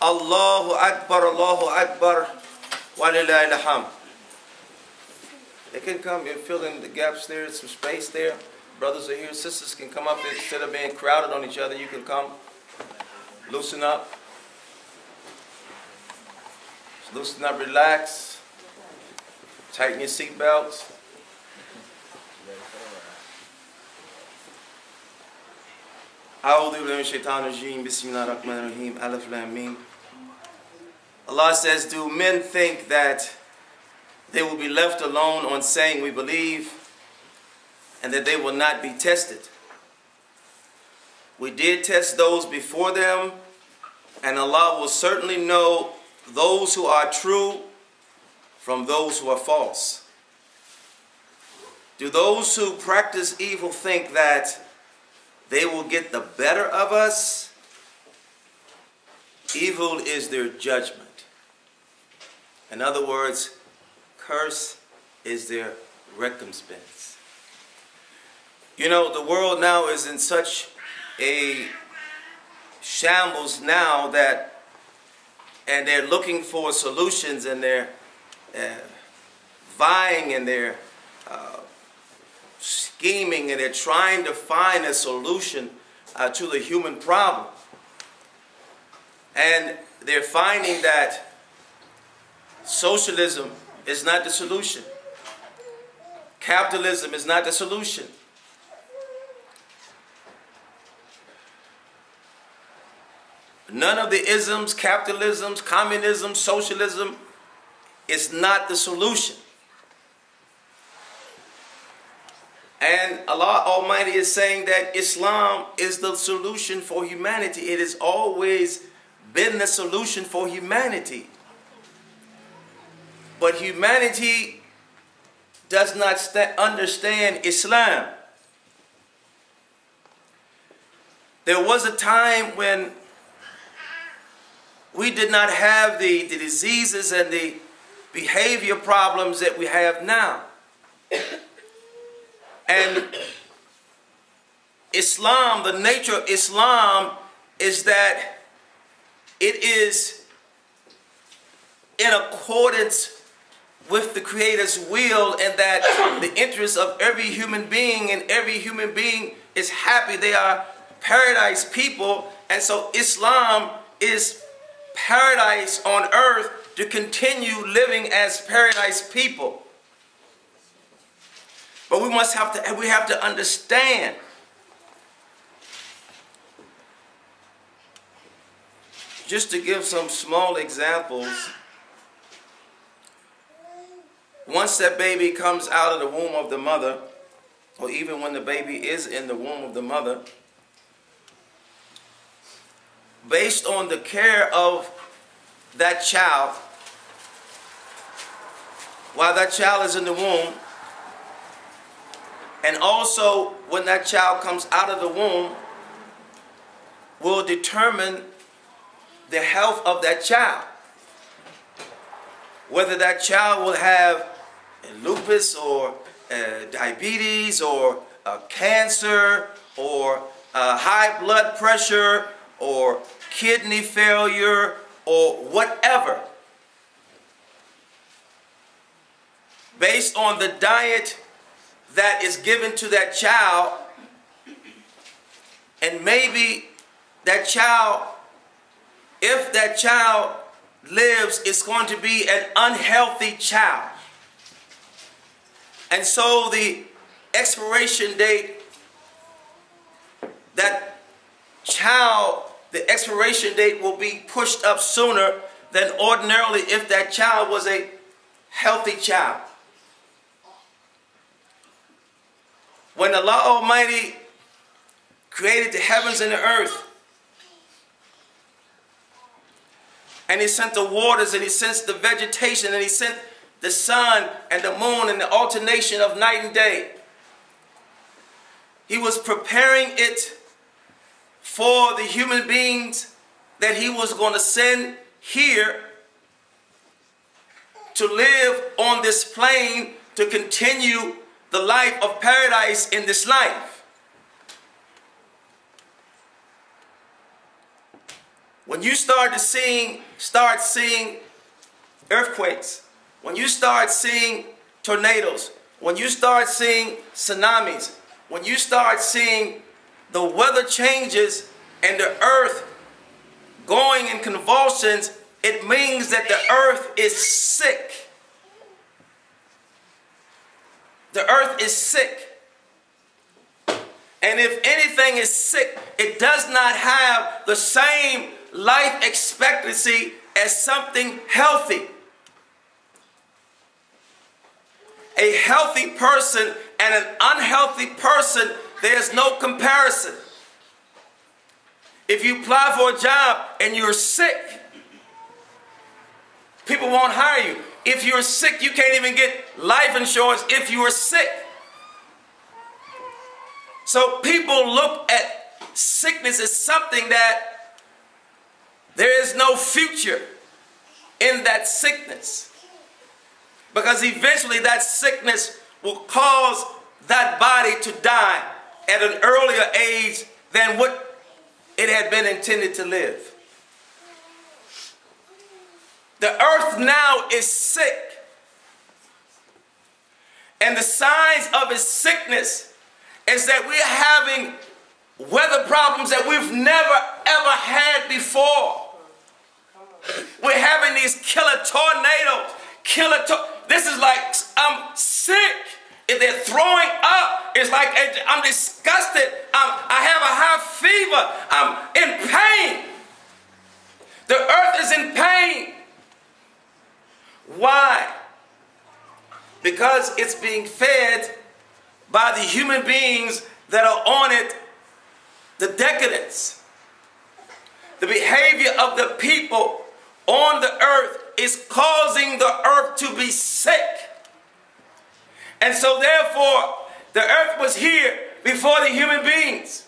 Allahu Akbar, walillahi alhamd. They can come and fill in the gaps there, some space there. Brothers are here, sisters can come up there. Instead of being crowded on each other, you can come, loosen up. Just loosen up, relax. Tighten your seatbelts. Allah says, do men think that they will be left alone on saying we believe and that they will not be tested? We did test those before them, and Allah will certainly know those who are true from those who are false. Do those who practice evil think that they will get the better of us? Evil is their judgment. In other words, curse is their recompense. You know, the world now is in such a shambles now that, and they're looking for solutions, and they're vying, and they're scheming, and they're trying to find a solution to the human problem. And they're finding that socialism is not the solution. Capitalism is not the solution. None of the isms, capitalism, communism, socialism is not the solution. And Allah Almighty is saying that Islam is the solution for humanity. It has always been the solution for humanity. But humanity does not understand Islam. There was a time when we did not have the diseases and the behavior problems that we have now. And Islam, the nature of Islam is that it is in accordance with the Creator's will, and that the interest of every human being, and every human being is happy. They are paradise people, and so Islam is paradise on earth to continue living as paradise people. But we have to understand just to give some small examples. Once that baby comes out of the womb of the mother, or even when the baby is in the womb of the mother, based on the care of that child, while that child is in the womb, and also when that child comes out of the womb, will determine the health of that child. Whether that child will have lupus, or diabetes, or cancer, or high blood pressure, or kidney failure, or whatever. Based on the diet that is given to that child, and maybe that child, if that child lives, is going to be an unhealthy child. And so the expiration date, that child, the expiration date will be pushed up sooner than ordinarily if that child was a healthy child. When Allah Almighty created the heavens and the earth, and He sent the waters, and He sent the vegetation, and He sent the sun and the moon and the alternation of night and day, He was preparing it for the human beings that He was going to send here to live on this plane, to continue the life of paradise in this life. when you start seeing earthquakes, when you start seeing tornadoes, when you start seeing tsunamis, when you start seeing the weather changes and the earth going in convulsions, it means that the earth is sick. The earth is sick. And if anything is sick, it does not have the same life expectancy as something healthy. A healthy person and an unhealthy person, there's no comparison. If you apply for a job and you're sick, people won't hire you. If you're sick, you can't even get life insurance if you are sick. So people look at sickness as something that there is no future in that sickness. Because eventually that sickness will cause that body to die at an earlier age than what it had been intended to live. The earth now is sick. And the signs of its sickness is that we're having weather problems that we've never ever had before. We're having these killer tornadoes. This is like, I'm sick. If they're throwing up, it's like I'm disgusted. I have a high fever. I'm in pain. The earth is in pain. Why? Because it's being fed by the human beings that are on it, the decadence. The behavior of the people on the earth is causing the earth to be sick. And so therefore, the earth was here before the human beings.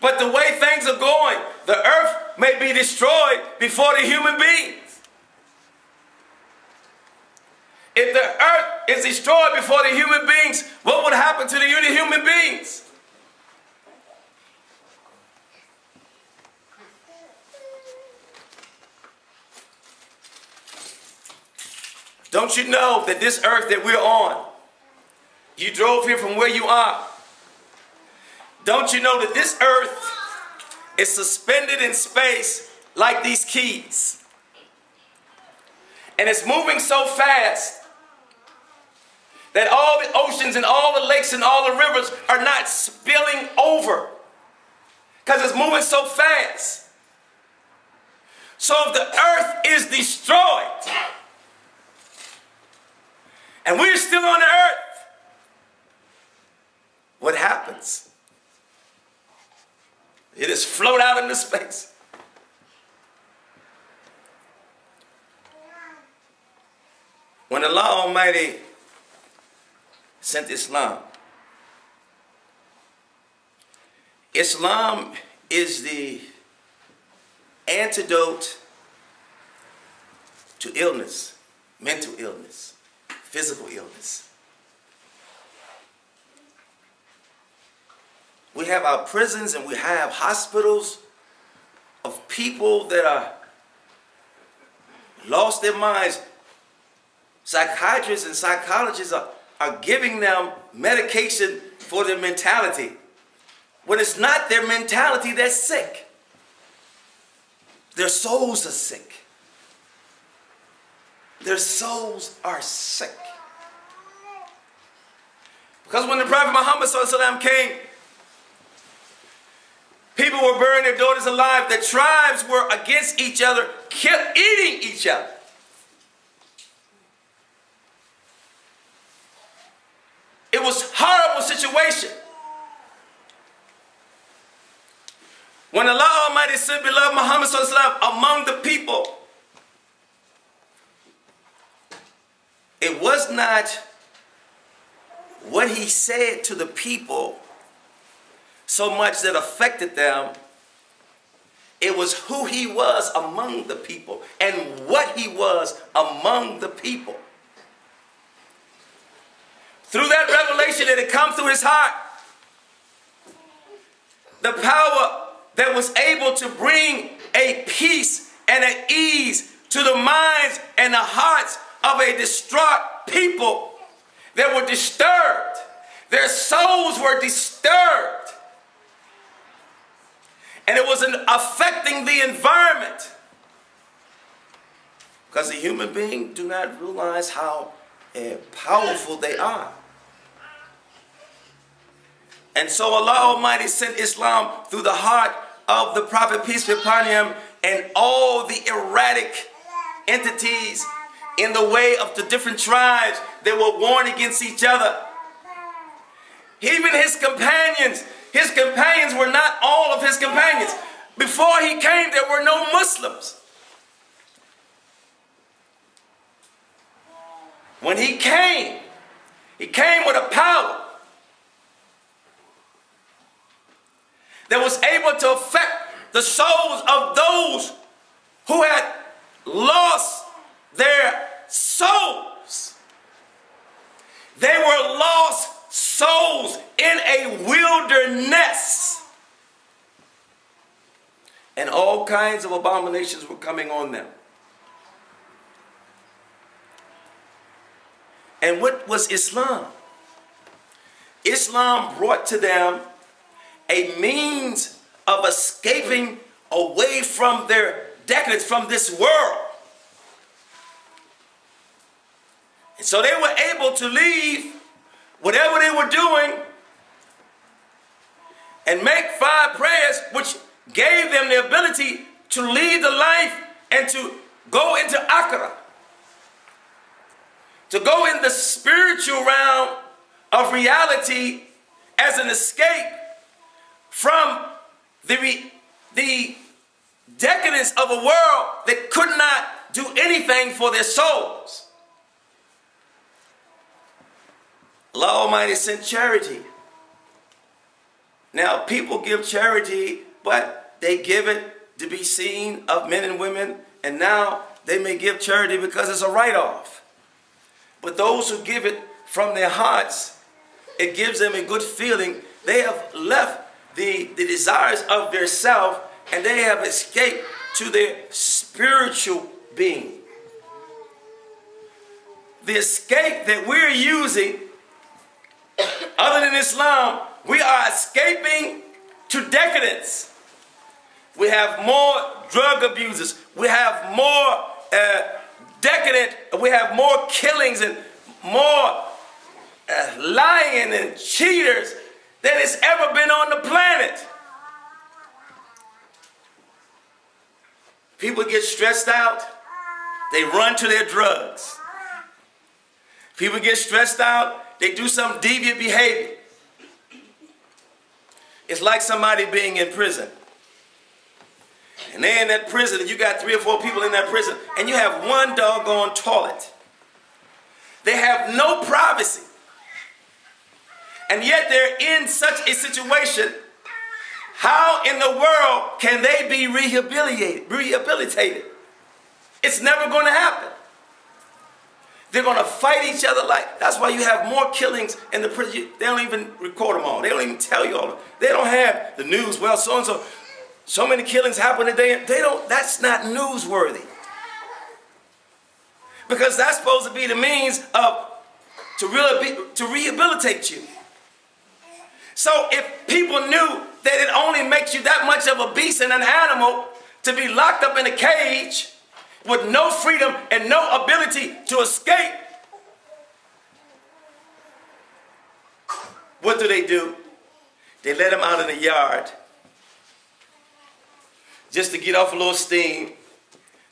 But the way things are going, the earth may be destroyed before the human beings. If the earth is destroyed before the human beings, what would happen to the human beings? Don't you know that this earth that we're on, you drove here from where you are. Don't you know that this earth is suspended in space like these keys? And it's moving so fast that all the oceans and all the lakes and all the rivers are not spilling over because it's moving so fast. So if the earth is destroyed and we're still on the earth, what happens? It is float out into space. When Allah Almighty sent Islam, Islam is the antidote to illness, mental illness, physical illness. We have our prisons and we have hospitals of people that are lost their minds. Psychiatrists and psychologists are giving them medication for their mentality. When it's not their mentality that's sick. Their souls are sick. Their souls are sick. Because when the Prophet Muhammad ﷺ came, people were burning their daughters alive. The tribes were against each other, eating each other. It was a horrible situation. When Allah Almighty sent beloved Muhammad ﷺ among the people, it was not what he said to the people so much that affected them. It was who he was among the people and what he was among the people. Through that revelation that had come through his heart, the power that was able to bring a peace and an ease to the minds and the hearts of a distraught people that were disturbed. Their souls were disturbed. And it was affecting the environment. Because the human beings do not realize how powerful they are. And so Allah Almighty sent Islam through the heart of the Prophet, peace be upon him, and all the erratic entities in the way of the different tribes that were warring against each other. Even his companions were not all of his companions. Before he came, there were no Muslims. When he came with a power that was able to affect the souls of those who had lost their souls. They were lost souls in a wilderness. And all kinds of abominations were coming on them. And what was Islam? Islam brought to them a means of escaping away from their decadence, from this world. And so they were able to leave whatever they were doing and make 5 prayers, which gave them the ability to lead the life and to go into Akhirah, to go in the spiritual realm of reality as an escape from the decadence of a world that could not do anything for their souls. Allah Almighty sent charity. Now, people give charity, but they give it to be seen of men and women, and now they may give charity because it's a write-off. But those who give it from their hearts, it gives them a good feeling. They have left the desires of their self, and they have escaped to their spiritual being. The escape that we're using, other than Islam, we are escaping to decadence. We have more drug abusers. We have more decadent. We have more killings and more lying and cheaters than has ever been on the planet. People get stressed out, they run to their drugs. People get stressed out, they do some deviant behavior. It's like somebody being in prison. And they're in that prison, and you got 3 or 4 people in that prison, and you have one doggone toilet. They have no privacy. And yet they're in such a situation. How in the world can they be rehabilitated? It's never going to happen. They're going to fight each other like, that's why you have more killings in the prison. They don't even record them all. They don't even tell you all. They don't have the news. Well, so-and-so, so many killings happen today. That's not newsworthy. Because that's supposed to be the means of, to rehabilitate you. So if people knew that it only makes you that much of a beast and an animal to be locked up in a cage with no freedom and no ability to escape, what do? They let them out in the yard just to get off a little steam,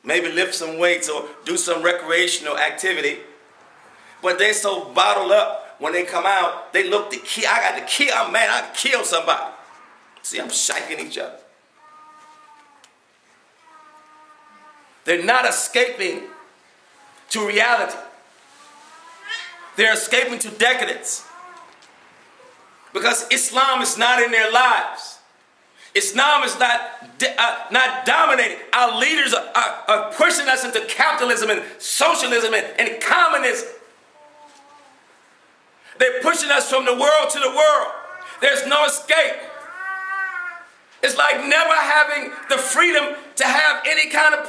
maybe lift some weights or do some recreational activity. But they're so bottled up. When they come out, they look to kill. I got to kill. I'm mad. I got to kill somebody. See, I'm shaking each other. They're not escaping to reality. They're escaping to decadence. Because Islam is not in their lives. Islam is not dominating. Our leaders are pushing us into capitalism and socialism and communism. They're pushing us from the world to the world. There's no escape. It's like never having the freedom to have any kind of